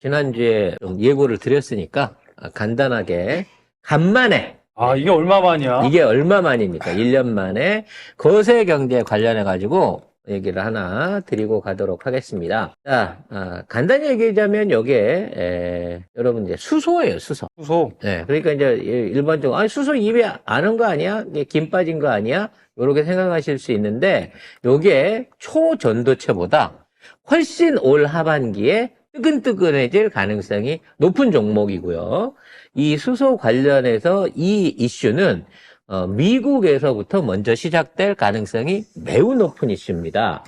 지난주에 좀 예고를 드렸으니까 간단하게 간만에 이게 얼마만이야? 이게 얼마 만입니까? 1년 만에 거세 경제 관련해 가지고 얘기를 하나 드리고 가도록 하겠습니다. 자, 간단히 얘기하자면 이게 여러분 이제 수소예요, 수소. 수소. 네, 그러니까 이제 일반적으로 수소 입에 아는 거 아니야? 이게 김 빠진 거 아니야? 이렇게 생각하실 수 있는데 요게 초전도체보다 훨씬 올 하반기에 뜨끈뜨끈해질 가능성이 높은 종목이고요. 이 수소 관련해서 이 이슈는 미국에서부터 먼저 시작될 가능성이 매우 높은 이슈입니다.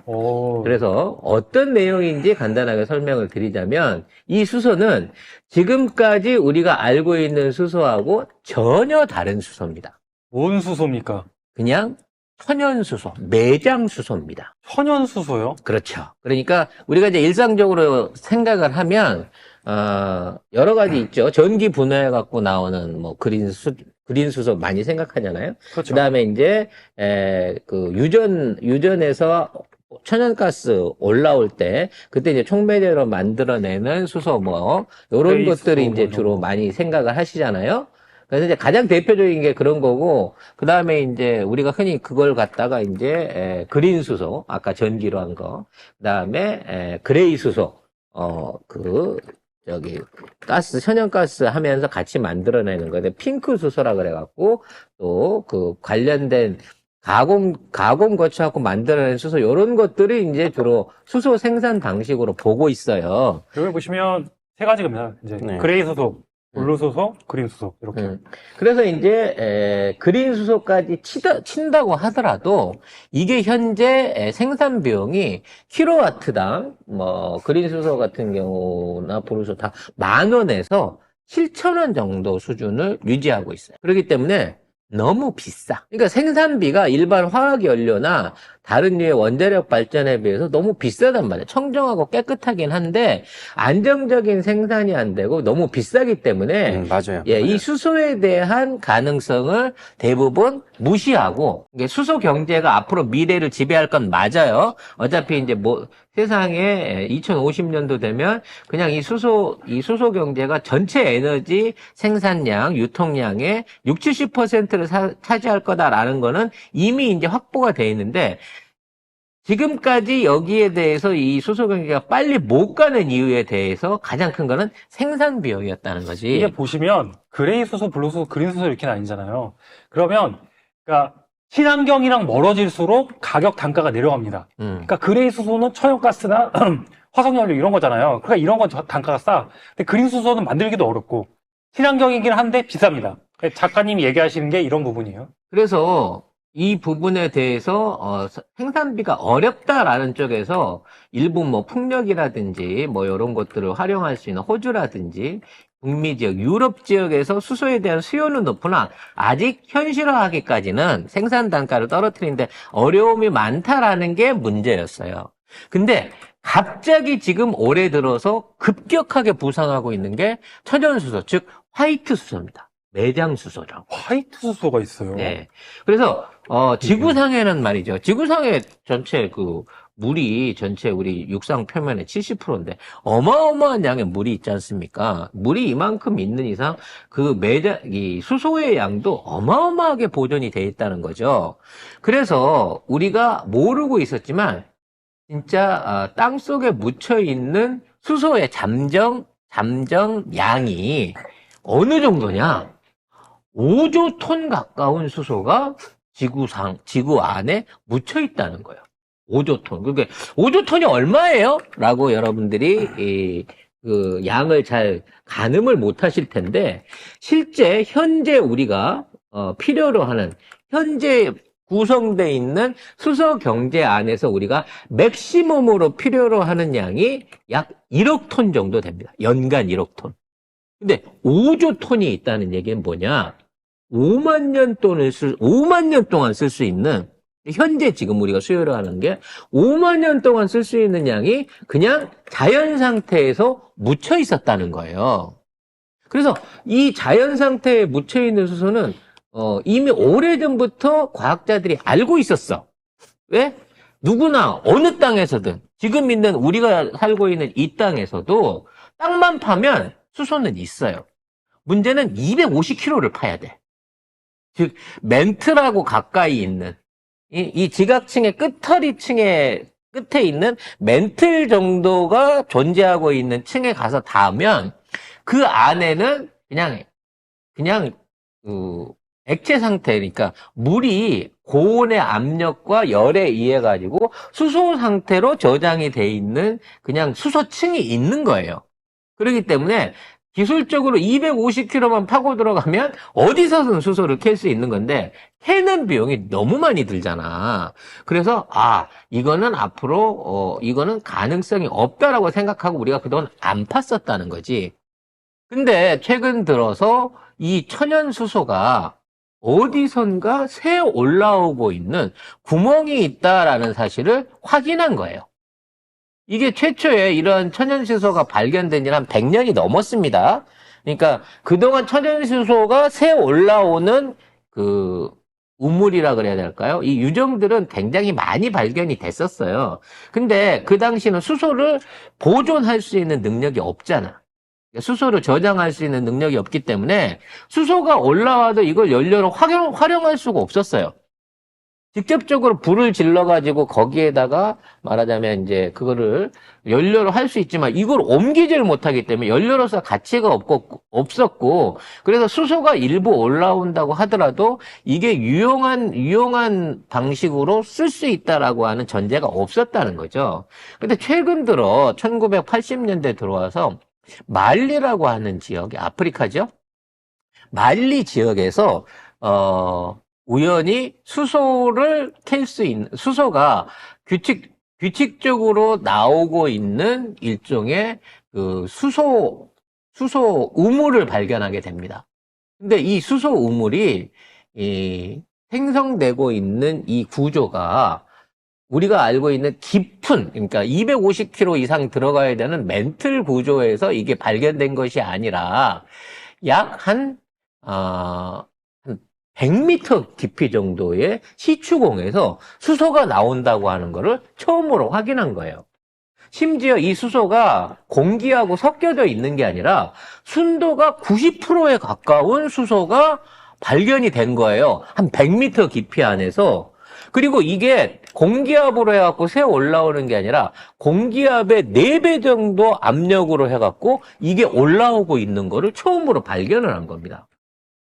그래서 어떤 내용인지 간단하게 설명을 드리자면 이 수소는 지금까지 우리가 알고 있는 수소하고 전혀 다른 수소입니다. 뭔 수소입니까? 그냥 천연수소, 매장수소입니다. 천연수소요? 그렇죠. 그러니까 우리가 이제 일상적으로 생각을 하면 여러 가지 있죠. 전기 분해해 갖고 나오는 뭐 그린수소 많이 생각하잖아요. 그렇죠. 그다음에 이제 그 유전에서 천연가스 올라올 때 그때 이제 촉매제로 만들어내는 수소 뭐 요런 것들이 이제 주로 많이 생각을 하시잖아요. 그래서 이제 가장 대표적인 게 그런 거고, 그 다음에 이제 우리가 흔히 그걸 갖다가 이제 그린 수소, 아까 전기로 한 거, 그 다음에 그레이 수소, 가스, 천연가스 하면서 같이 만들어내는 거예요. 핑크 수소라 그래갖고, 또 그 관련된 가공 거쳐갖고 만들어낸 수소, 요런 것들이 이제 주로 수소 생산 방식으로 보고 있어요. 여기 보시면 세 가지입니다. 이제 그레이 수소, 블루 수소, 그린 수소 이렇게. 그래서 이제 그린 수소까지 친다고 하더라도 이게 현재 생산 비용이 킬로와트당 뭐 그린 수소 같은 경우나 블루 수소 다 10,000원에서 7,000원 정도 수준을 유지하고 있어요. 그렇기 때문에 너무 비싸. 그러니까 생산비가 일반 화학연료나 다른 류의 원자력 발전에 비해서 너무 비싸단 말이에요. 청정하고 깨끗하긴 한데 안정적인 생산이 안 되고 너무 비싸기 때문에 맞아요. 이 수소에 대한 가능성을 대부분 무시하고 이게 수소 경제가 앞으로 미래를 지배할 건 맞아요. 어차피 이제 뭐 세상에 2050년도 되면 그냥 이 수소 경제가 전체 에너지 생산량, 유통량의 60-70%를 차지할 거다라는 거는 이미 이제 확보가 돼 있는데 지금까지 여기에 대해서 이 수소 경제가 빨리 못 가는 이유에 대해서 가장 큰 거는 생산 비용이었다는 거지. 이게 보시면 그레이 수소, 블루 수소, 그린 수소 이렇게 나뉘잖아요. 그러면 그러니까 친환경이랑 멀어질수록 가격 단가가 내려갑니다. 그러니까 그레이 수소는 천연가스나 화석연료 이런 거잖아요. 그러니까 이런 건 단가가 싸. 근데 그린 수소는 만들기도 어렵고 친환경이긴 한데 비쌉니다. 작가님이 얘기하시는 게 이런 부분이에요. 그래서 이 부분에 대해서 생산비가 어렵다라는 쪽에서 일부 뭐 풍력이라든지 뭐 이런 것들을 활용할 수 있는 호주라든지 북미 지역, 유럽 지역에서 수소에 대한 수요는 높으나 아직 현실화하기까지는 생산 단가를 떨어뜨리는데 어려움이 많다라는 게 문제였어요. 근데 갑자기 지금 올해 들어서 급격하게 부상하고 있는 게 천연수소, 즉 화이트 수소입니다. 매장 수소죠. 화이트 수소가 있어요. 네. 그래서 지구상에는 말이죠. 지구상의 전체 물이 전체 우리 육상 표면의 70%인데 어마어마한 양의 물이 있지 않습니까? 물이 이만큼 있는 이상 이 수소의 양도 어마어마하게 보존이 돼 있다는 거죠. 그래서 우리가 모르고 있었지만 진짜 땅 속에 묻혀 있는 수소의 잠정 양이 어느 정도냐? 5조 톤 가까운 수소가 지구 안에 묻혀 있다는 거예요. 5조 톤. 그러니까 5조 톤이 얼마예요? 라고 여러분들이 양을 잘 가늠을 못 하실 텐데 실제 현재 우리가 필요로 하는 현재 구성되어 있는 수소 경제 안에서 우리가 맥시멈으로 필요로 하는 양이 약 1억 톤 정도 됩니다. 연간 1억 톤. 근데 5조 톤이 있다는 얘기는 뭐냐? 5만 년 동안 쓸 수 있는, 현재 지금 우리가 수요를 하는 게 5만 년 동안 쓸 수 있는 양이 그냥 자연 상태에서 묻혀 있었다는 거예요. 그래서 이 자연 상태에 묻혀 있는 수소는 이미 오래전부터 과학자들이 알고 있었어. 왜? 누구나 어느 땅에서든 지금 있는 우리가 살고 있는 이 땅에서도 땅만 파면 수소는 있어요. 문제는 250km를 파야 돼. 즉 멘틀하고 가까이 있는 이 지각층의 끝에 있는 멘틀 정도가 존재하고 있는 층에 가서 닿으면 그 안에는 그냥 액체 상태니까 물이 고온의 압력과 열에 의해 가지고 수소 상태로 저장이 돼 있는 그냥 수소층이 있는 거예요. 그렇기 때문에 기술적으로 250km만 파고 들어가면 어디서든 수소를 캘 수 있는 건데 캐는 비용이 너무 많이 들잖아. 그래서 이거는 앞으로 이거는 가능성이 없다라고 생각하고 우리가 그동안 안 팠었다는 거지. 근데 최근 들어서 이 천연 수소가 어디선가 새 올라오고 있는 구멍이 있다라는 사실을 확인한 거예요. 이게 최초에 이런 천연수소가 발견된 지는 한 100년이 넘었습니다. 그러니까 그동안 천연수소가 새 올라오는 그 우물이라 그래야 될까요? 이 유정들은 굉장히 많이 발견이 됐었어요. 근데 그 당시는 수소를 보존할 수 있는 능력이 없잖아. 수소를 저장할 수 있는 능력이 없기 때문에 수소가 올라와도 이걸 연료로 활용할 수가 없었어요. 직접적으로 불을 질러가지고 거기에다가 말하자면 이제 그거를 연료로 할 수 있지만 이걸 옮기지를 못하기 때문에 연료로서 가치가 없었고 그래서 수소가 일부 올라온다고 하더라도 이게 유용한 방식으로 쓸 수 있다라고 하는 전제가 없었다는 거죠. 근데 최근 들어 1980년대 들어와서 말리라고 하는 지역이 아프리카죠. 말리 지역에서 우연히 수소를 캘 수 있는, 수소가 규칙적으로 나오고 있는 일종의 그 수소 우물을 발견하게 됩니다. 근데 이 수소 우물이 생성되고 있는 이 구조가 우리가 알고 있는 깊은, 그러니까 250km 이상 들어가야 되는 멘틀 구조에서 이게 발견된 것이 아니라 약 한 100m 깊이 정도의 시추공에서 수소가 나온다고 하는 것을 처음으로 확인한 거예요. 심지어 이 수소가 공기하고 섞여져 있는 게 아니라 순도가 90%에 가까운 수소가 발견이 된 거예요. 한 100m 깊이 안에서. 그리고 이게 공기압으로 해갖고 새 올라오는 게 아니라 공기압의 4배 정도 압력으로 해갖고 이게 올라오고 있는 거를 처음으로 발견을 한 겁니다.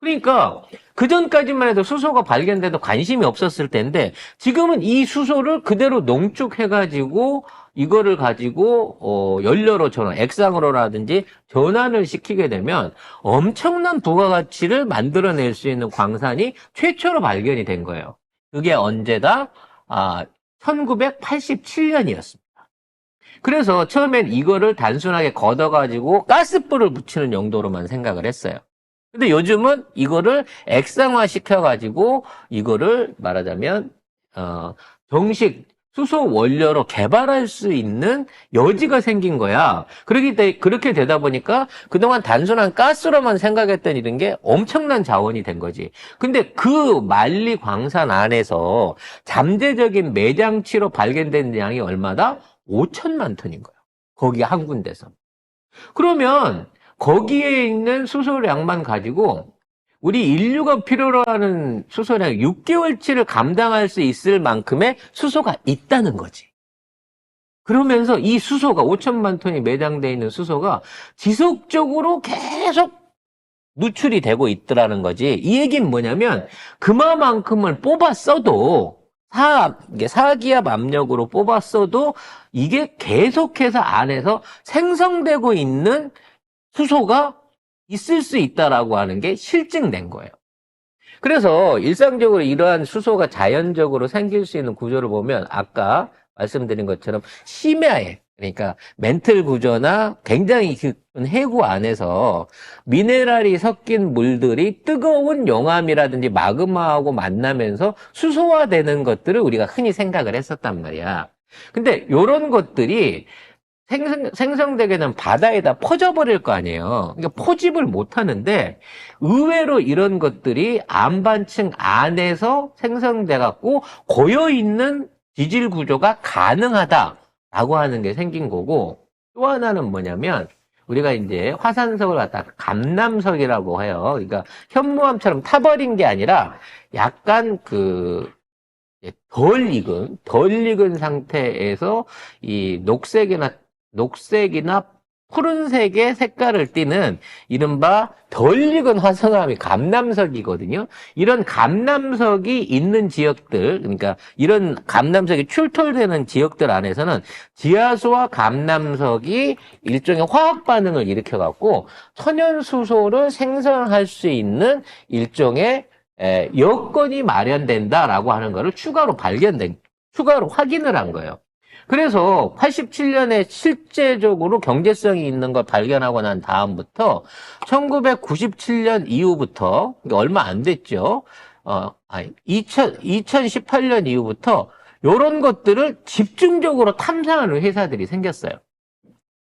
그러니까 그전까지만 해도 수소가 발견돼도 관심이 없었을 텐데 지금은 이 수소를 그대로 농축해가지고 이거를 가지고 연료로 액상으로라든지 전환을 시키게 되면 엄청난 부가가치를 만들어낼 수 있는 광산이 최초로 발견이 된 거예요. 그게 언제다? 1987년이었습니다. 그래서 처음엔 이거를 단순하게 걷어가지고 가스불을 붙이는 용도로만 생각을 했어요. 근데 요즘은 이거를 액상화 시켜가지고 이거를 말하자면 정식 수소 원료로 개발할 수 있는 여지가 생긴 거야. 그렇게 되다 보니까 그동안 단순한 가스로만 생각했던 이런 게 엄청난 자원이 된 거지. 근데 그 만리 광산 안에서 잠재적인 매장치로 발견된 양이 얼마다? 5천만 톤인 거야. 거기 한 군데서. 그러면 거기에 있는 수소량만 가지고 우리 인류가 필요로 하는 수소량 6개월치를 감당할 수 있을 만큼의 수소가 있다는 거지. 그러면서 이 수소가 5천만 톤이 매장되어 있는 수소가 지속적으로 계속 누출이 되고 있더라는 거지. 이 얘기는 뭐냐면 그만큼을 뽑았어도 사기압 압력으로 뽑았어도 이게 계속해서 안에서 생성되고 있는 수소가 있을 수 있다라고 하는 게 실증된 거예요. 그래서 일상적으로 이러한 수소가 자연적으로 생길 수 있는 구조를 보면 아까 말씀드린 것처럼 심야에 그러니까 멘틀 구조나 굉장히 깊은 해구 안에서 미네랄이 섞인 물들이 뜨거운 용암이라든지 마그마하고 만나면서 수소화되는 것들을 우리가 흔히 생각을 했었단 말이야. 근데 이런 것들이 생성되게 되면 바다에다 퍼져버릴 거 아니에요. 그러니까 포집을 못 하는데 의외로 이런 것들이 안반층 안에서 생성돼 갖고 고여있는 지질 구조가 가능하다라고 하는 게 생긴 거고 또 하나는 뭐냐면 우리가 이제 화산석을 갖다가 감남석이라고 해요. 그러니까 현무암처럼 타버린 게 아니라 약간 덜 익은 상태에서 이 녹색이나 푸른색의 색깔을 띠는 이른바 덜 익은 화성암이 감남석이거든요. 이런 감남석이 있는 지역들, 그러니까 이런 감남석이 출토되는 지역들 안에서는 지하수와 감남석이 일종의 화학 반응을 일으켜갖고 천연수소를 생성할 수 있는 일종의 여건이 마련된다라고 하는 것을 추가로 확인을 한 거예요. 그래서 87년에 실제적으로 경제성이 있는 걸 발견하고 난 다음부터 1997년 이후부터, 그러니까 얼마 안 됐죠. 2018년 이후부터 이런 것들을 집중적으로 탐사하는 회사들이 생겼어요.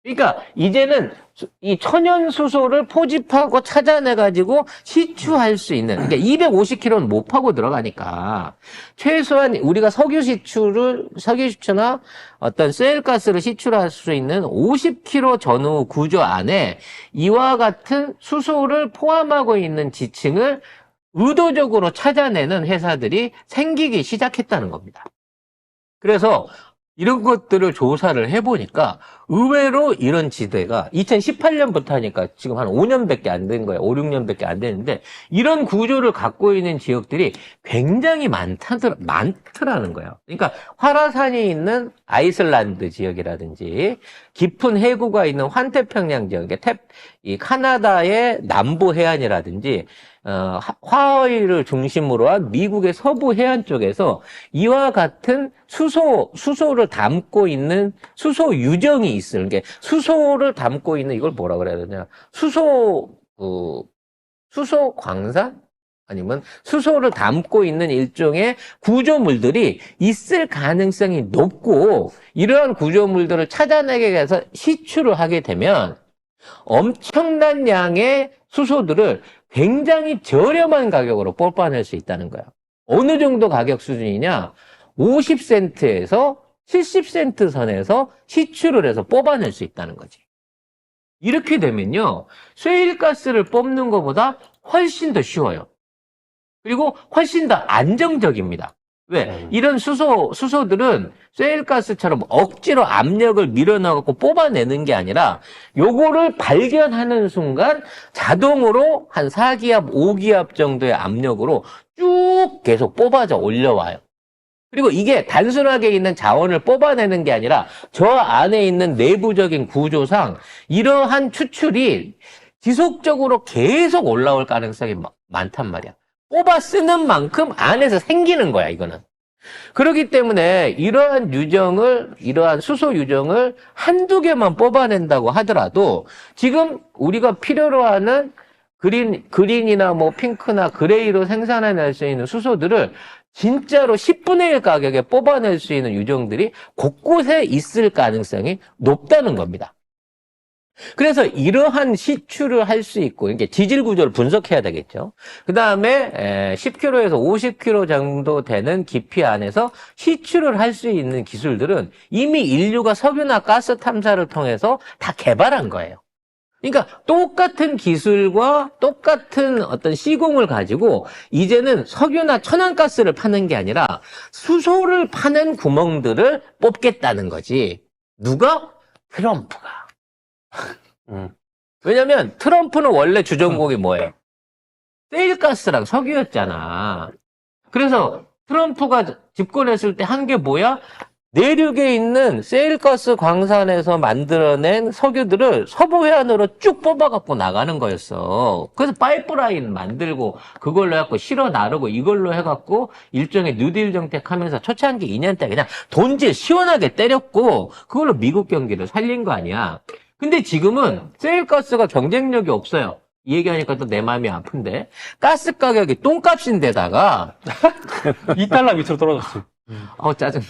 그러니까 이제는 이 천연수소를 포집하고 찾아내가지고 시추할 수 있는, 그러니까 250km는 못 파고 들어가니까 최소한 우리가 석유 시추나 어떤 셰일가스를 시추할 수 있는 50km 전후 구조 안에 이와 같은 수소를 포함하고 있는 지층을 의도적으로 찾아내는 회사들이 생기기 시작했다는 겁니다. 그래서 이런 것들을 조사를 해보니까 의외로 이런 지대가 2018년부터 하니까 지금 한 5년밖에 안 된 거예요. 5, 6년밖에 안 되는데 이런 구조를 갖고 있는 지역들이 굉장히 많더라는 거예요. 그러니까 화라산이 있는 아이슬란드 지역이라든지 깊은 해구가 있는 환태평양 지역, 이 카나다의 남부 해안이라든지 하와이를 중심으로 한 미국의 서부 해안 쪽에서 이와 같은 수소를 담고 있는 수소 유정이 있을 게 수소를 담고 있는 이걸 뭐라 그래야 되냐? 수소 광산? 아니면 수소를 담고 있는 일종의 구조물들이 있을 가능성이 높고 이러한 구조물들을 찾아내기 위해서 시추를 하게 되면 엄청난 양의 수소들을 굉장히 저렴한 가격으로 뽑아낼 수 있다는 거야. 어느 정도 가격 수준이냐? 50센트에서 70센트 선에서 시추를 해서 뽑아낼 수 있다는 거지. 이렇게 되면요, 셰일가스를 뽑는 것보다 훨씬 더 쉬워요. 그리고 훨씬 더 안정적입니다. 왜? 이런 수소들은 셰일가스처럼 억지로 압력을 밀어넣고 뽑아내는 게 아니라 요거를 발견하는 순간 자동으로 한 4기압, 5기압 정도의 압력으로 쭉 계속 뽑아져 올려와요. 그리고 이게 단순하게 있는 자원을 뽑아내는 게 아니라 저 안에 있는 내부적인 구조상 이러한 추출이 지속적으로 계속 올라올 가능성이 많단 말이야. 뽑아 쓰는 만큼 안에서 생기는 거야, 이거는. 그렇기 때문에 이러한 수소 유정을 한두 개만 뽑아낸다고 하더라도 지금 우리가 필요로 하는 그린이나 뭐 핑크나 그레이로 생산해낼 수 있는 수소들을 진짜로 10분의 1 가격에 뽑아낼 수 있는 유정들이 곳곳에 있을 가능성이 높다는 겁니다. 그래서 이러한 시추를 할 수 있고, 이게 지질 구조를 분석해야 되겠죠. 그 다음에 10km에서 50km 정도 되는 깊이 안에서 시추를 할 수 있는 기술들은 이미 인류가 석유나 가스 탐사를 통해서 다 개발한 거예요. 그러니까 똑같은 기술과 똑같은 어떤 시공을 가지고 이제는 석유나 천연가스를 파는 게 아니라 수소를 파는 구멍들을 뽑겠다는 거지. 누가? 트럼프가. 왜냐면 트럼프는 원래 주전공이 뭐예요? 셰일가스랑 석유였잖아. 그래서 트럼프가 집권했을 때 한 게 뭐야? 내륙에 있는 셰일가스 광산에서 만들어낸 석유들을 서부 해안으로 쭉 뽑아갖고 나가는 거였어. 그래서 파이프라인 만들고 그걸로 해갖고 실어 나르고 이걸로 해갖고 일종의 뉴딜 정책하면서 초창기 2년 때 그냥 돈질 시원하게 때렸고 그걸로 미국 경기를 살린 거 아니야. 근데 지금은 셰일가스가 경쟁력이 없어요. 이 얘기하니까 또 내 마음이 아픈데 가스 가격이 똥값인데다가 $2 밑으로 떨어졌어요. 짜증나.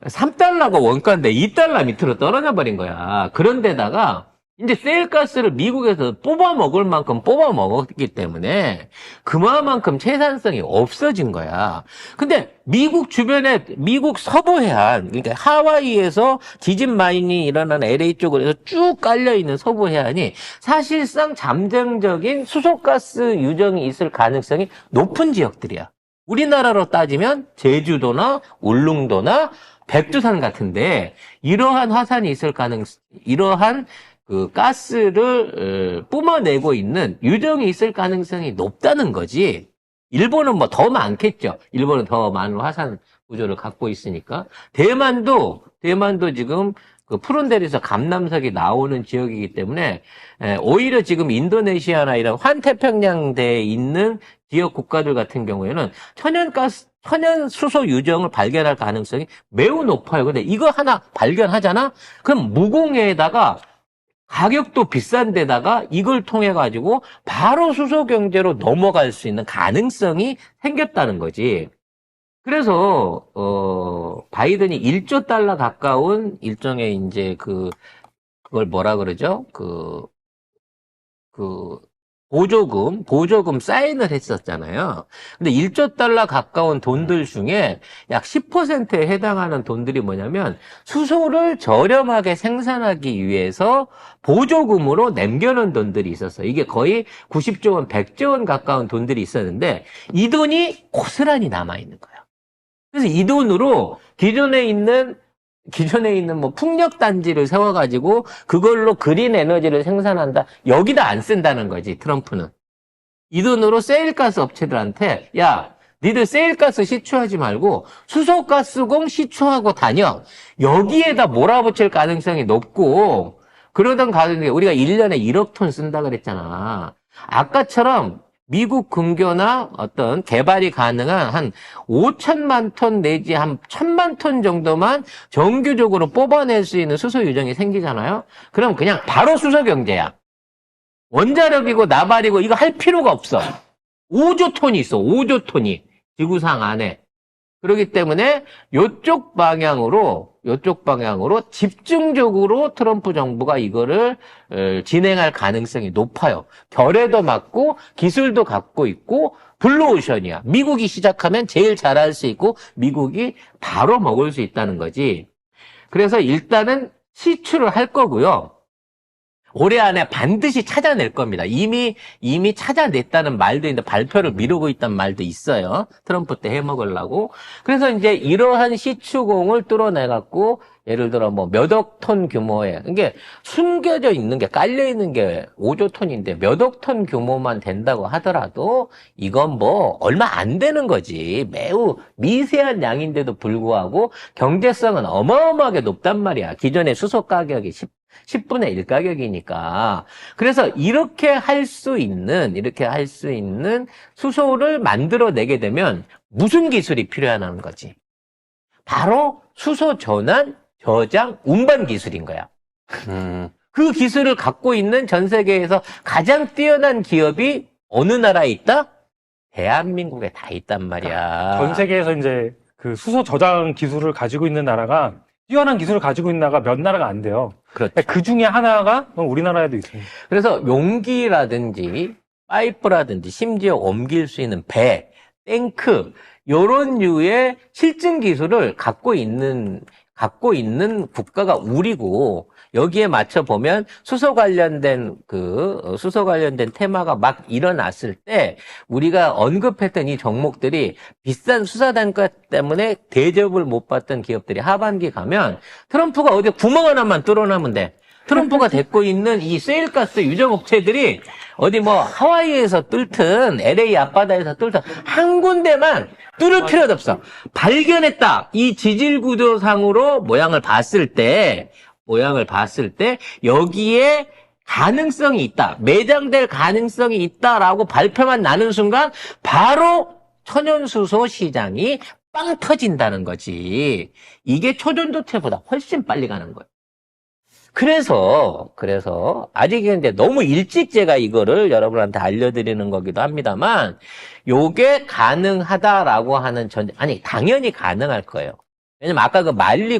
3달러가 원가인데 $2 밑으로 떨어져 버린 거야. 그런데다가 이제 세일가스를 미국에서 뽑아 먹을 만큼 뽑아 먹었기 때문에 그만큼 생산성이 없어진 거야. 근데 미국 주변에 미국 서부 해안, 그러니까 하와이에서 지진 마인이 일어나는 LA 쪽으로 해서 쭉 깔려 있는 서부 해안이 사실상 잠정적인 수소가스 유정이 있을 가능성이 높은 지역들이야. 우리나라로 따지면 제주도나 울릉도나 백두산 같은데 이러한 화산이 있을 이러한 그 가스를 뿜어내고 있는 유정이 있을 가능성이 높다는 거지. 일본은 뭐 더 많겠죠. 일본은 더 많은 화산 구조를 갖고 있으니까. 대만도 지금 그 푸른 대리석 감남석이 나오는 지역이기 때문에 오히려 지금 인도네시아나 이런 환태평양대에 있는 지역 국가들 같은 경우에는 천연 수소 유정을 발견할 가능성이 매우 높아요. 근데 이거 하나 발견하잖아? 그럼 무공해에다가 가격도 비싼 데다가 이걸 통해 가지고 바로 수소 경제로 넘어갈 수 있는 가능성이 생겼다는 거지. 그래서 바이든이 1조 달러 가까운 일종의 이제 그걸 뭐라 그러죠? 보조금 사인을 했었잖아요. 근데 1조 달러 가까운 돈들 중에 약 10%에 해당하는 돈들이 뭐냐면 수소를 저렴하게 생산하기 위해서 보조금으로 남겨놓은 돈들이 있었어요. 이게 거의 90조 원, 100조 원 가까운 돈들이 있었는데 이 돈이 고스란히 남아있는 거예요. 그래서 이 돈으로 기존에 있는 뭐 풍력 단지를 세워가지고 그걸로 그린 에너지를 생산한다. 여기다 안 쓴다는 거지, 트럼프는. 이 돈으로 세일가스 업체들한테 야, 니들 세일가스 시추하지 말고 수소가스공 시추하고 다녀. 여기에다 몰아붙일 가능성이 높고 그러던 가운데 우리가 1년에 1억 톤 쓴다 그랬잖아. 아까처럼 미국 근교나 어떤 개발이 가능한 한 5천만 톤 내지 한 1,000만 톤 정도만 정규적으로 뽑아낼 수 있는 수소 유정이 생기잖아요. 그럼 그냥 바로 수소 경제야. 원자력이고 나발이고 이거 할 필요가 없어. 5조 톤이 있어. 5조 톤이 지구상 안에. 그렇기 때문에 요쪽 방향으로 집중적으로 트럼프 정부가 이거를 진행할 가능성이 높아요. 결의도 맞고 기술도 갖고 있고 블루오션이야. 미국이 시작하면 제일 잘할 수 있고 미국이 바로 먹을 수 있다는 거지. 그래서 일단은 시추를 할 거고요. 올해 안에 반드시 찾아낼 겁니다. 이미 찾아냈다는 말도 있는데 발표를 미루고 있다는 말도 있어요. 트럼프 때 해먹으려고. 그래서 이제 이러한 시추공을 뚫어내갖고 예를 들어 뭐 몇 억 톤 규모의 이게 숨겨져 있는 게 깔려 있는 게 5조 톤인데 몇 억 톤 규모만 된다고 하더라도 이건 뭐 얼마 안 되는 거지. 매우 미세한 양인데도 불구하고 경제성은 어마어마하게 높단 말이야. 기존의 수소 가격이 10분의 1 가격이니까. 그래서 이렇게 할 수 있는 수소를 만들어내게 되면 무슨 기술이 필요하다는 거지? 바로 수소 전환, 저장, 운반 기술인 거야. 그 기술을 갖고 있는 전 세계에서 가장 뛰어난 기업이 어느 나라에 있다? 대한민국에 다 있단 말이야. 전 세계에서 이제 그 수소 저장 기술을 가지고 있는 나라가 뛰어난 기술을 가지고 있는 나라가 몇 나라가 안 돼요. 그렇죠. 그 중에 하나가 우리나라에도 있습니다. 그래서 용기라든지 파이프라든지 심지어 옮길 수 있는 배, 탱크 이런 류의 실증 기술을 갖고 있는 국가가 우리고 여기에 맞춰 보면 수소 관련된 테마가 막 일어났을 때 우리가 언급했던 이 종목들이 비싼 수사 단가 때문에 대접을 못 받던 기업들이 하반기 가면 트럼프가 어디 구멍 하나만 뚫어놓으면 돼. 트럼프가 데리고 있는 이 세일가스 유정업체들이 어디 뭐 하와이에서 뚫든 LA 앞바다에서 뚫든 한 군데만 뚫을 필요도 없어. 발견했다. 이 지질 구조상으로 모양을 봤을 때 여기에 가능성이 있다. 매장될 가능성이 있다라고 발표만 나는 순간 바로 천연수소 시장이 빵 터진다는 거지. 이게 초전도체보다 훨씬 빨리 가는 거예요. 그래서 아직 근데 너무 일찍 제가 이거를 여러분한테 알려드리는 거기도 합니다만 요게 가능하다라고 하는 당연히 가능할 거예요. 왜냐면 아까 그 만리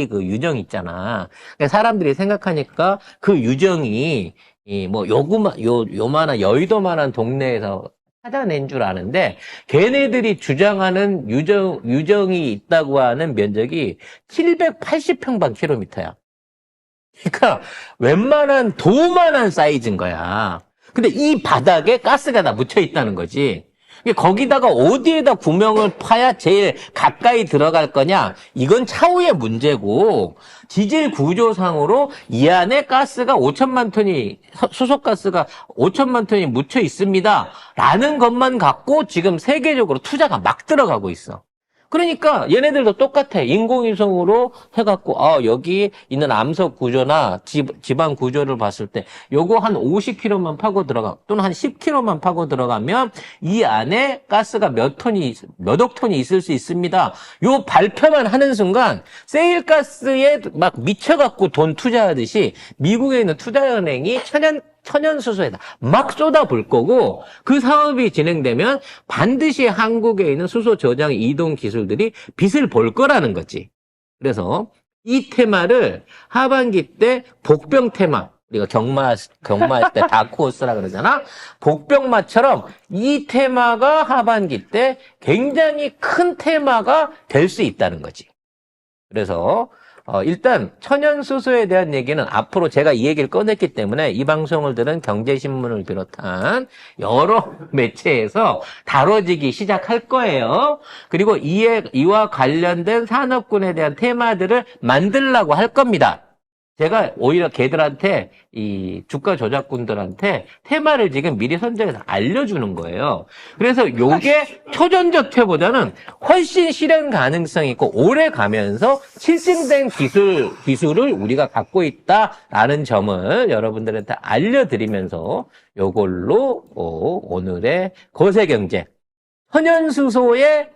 그 유정 있잖아. 그러니까 사람들이 생각하니까 그 유정이 요만한 여의도만한 동네에서 찾아낸 줄 아는데 걔네들이 주장하는 유정이 있다고 하는 면적이 780평방킬로미터야. 그러니까 웬만한 도만한 사이즈인 거야. 근데 이 바닥에 가스가 다 묻혀 있다는 거지. 거기다가 어디에다 구멍을 파야 제일 가까이 들어갈 거냐? 이건 차후의 문제고, 지질 구조상으로 이 안에 가스가 5천만 톤이, 수소가스가 5천만 톤이 묻혀 있습니다. 라는 것만 갖고 지금 세계적으로 투자가 막 들어가고 있어. 그러니까 얘네들도 똑같아. 인공위성으로 해갖고 여기 있는 암석 구조나 지방 구조를 봤을 때 요거 한 50km만 파고 들어가 또는 한 10km만 파고 들어가면 이 안에 가스가 몇 억 톤이 있을 수 있습니다. 요 발표만 하는 순간 세일가스에 막 미쳐갖고 돈 투자하듯이 미국에 있는 투자은행이 천연수소에다 막 쏟아볼 거고, 그 사업이 진행되면 반드시 한국에 있는 수소 저장 이동 기술들이 빛을 볼 거라는 거지. 그래서 이 테마를 하반기 때 복병 테마, 우리가 경마할 때 다크호스라 그러잖아. 복병마처럼 이 테마가 하반기 때 굉장히 큰 테마가 될 수 있다는 거지. 그래서 일단 천연수소에 대한 얘기는 앞으로 제가 이 얘기를 꺼냈기 때문에 이 방송을 들은 경제신문을 비롯한 여러 매체에서 다뤄지기 시작할 거예요. 그리고 이와 관련된 산업군에 대한 테마들을 만들려고 할 겁니다. 제가 오히려 걔들한테, 이 주가 조작꾼들한테 테마를 지금 미리 선정해서 알려주는 거예요. 그래서 요게 초전적퇴보다는 훨씬 실현 가능성이 있고 오래 가면서 실증된 기술을 우리가 갖고 있다라는 점을 여러분들한테 알려드리면서 요걸로 오늘의 거세경제. 천연수소의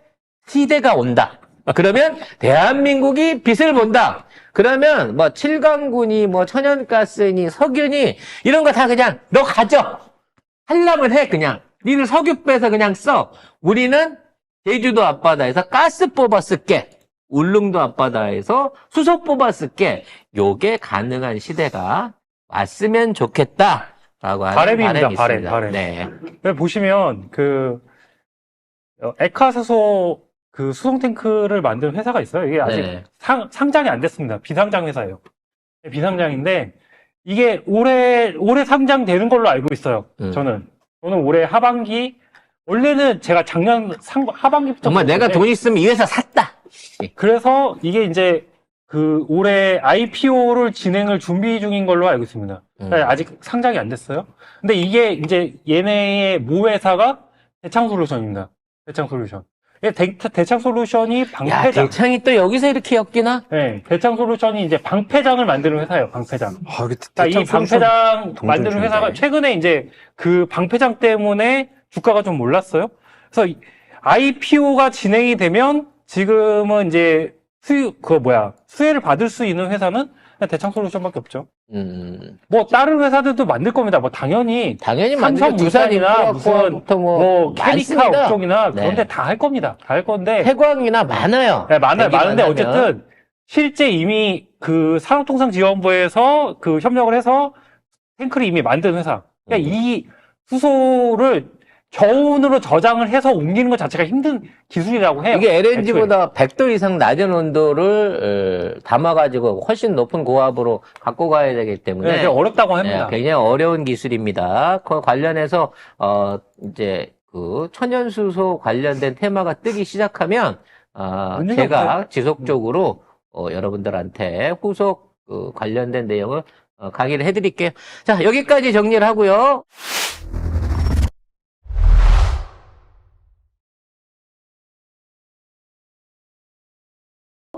시대가 온다. 그러면 대한민국이 빛을 본다. 그러면 뭐 칠강군이 뭐 천연가스니 석유니 이런 거 다 그냥 너 가져. 하려면 해 그냥. 니들 석유 빼서 그냥 써. 우리는 제주도 앞바다에서 가스 뽑아 쓸게. 울릉도 앞바다에서 수소 뽑아 쓸게. 요게 가능한 시대가 왔으면 좋겠다라고 하는 바람입니다. 바람이 있습니다. 바람. 네. 보시면 에카수소 그 수송 탱크를 만든 회사가 있어요. 이게 아직 네. 상장이 안 됐습니다. 비상장 회사예요. 비상장인데 이게 올해 상장되는 걸로 알고 있어요. 저는 올해 하반기, 원래는 제가 작년 하반기부터 정말 내가 돈 있으면 이 회사 샀다. 그래서 이게 이제 그 올해 IPO를 진행을 준비 중인 걸로 알고 있습니다. 아직 상장이 안 됐어요. 근데 이게 이제 얘네의 모회사가 대창솔루션입니다. 대창솔루션. 대창솔루션이 방패장. 야, 대창이 또 여기서 이렇게 엮이나? 네, 대창솔루션이 이제 방패장을 만드는 회사예요, 방패장. 이 대창 방패장 만드는 중인데. 회사가 최근에 이제 그 방패장 때문에 주가가 좀 올랐어요. 그래서 IPO가 진행이 되면 지금은 이제 수혜를 받을 수 있는 회사는 그냥 대창솔루션밖에 없죠. 뭐 다른 회사들도 만들 겁니다. 뭐 당연히 만들죠. 두산이나 무슨 뭐 케미카 많습니다. 업종이나 네. 그런데 다 할 겁니다. 다 할 건데 태광이나 많아요. 네, 많은데 하면. 어쨌든 실제 이미 그 산업통상지원부에서 그 협력을 해서 탱크를 이미 만든 회사. 그러니까 이 수소를 저온으로 저장을 해서 옮기는 것 자체가 힘든 기술이라고 해요. 이게 LNG보다 100도 이상 낮은 온도를 담아가지고 훨씬 높은 고압으로 갖고 가야 되기 때문에 되게 어렵다고 합니다. 굉장히 어려운 기술입니다. 그 관련해서 이제 그 천연수소 관련된 테마가 뜨기 시작하면 제가 지속적으로 여러분들한테 후속 관련된 내용을 강의를 해드릴게요. 자, 여기까지 정리를 하고요.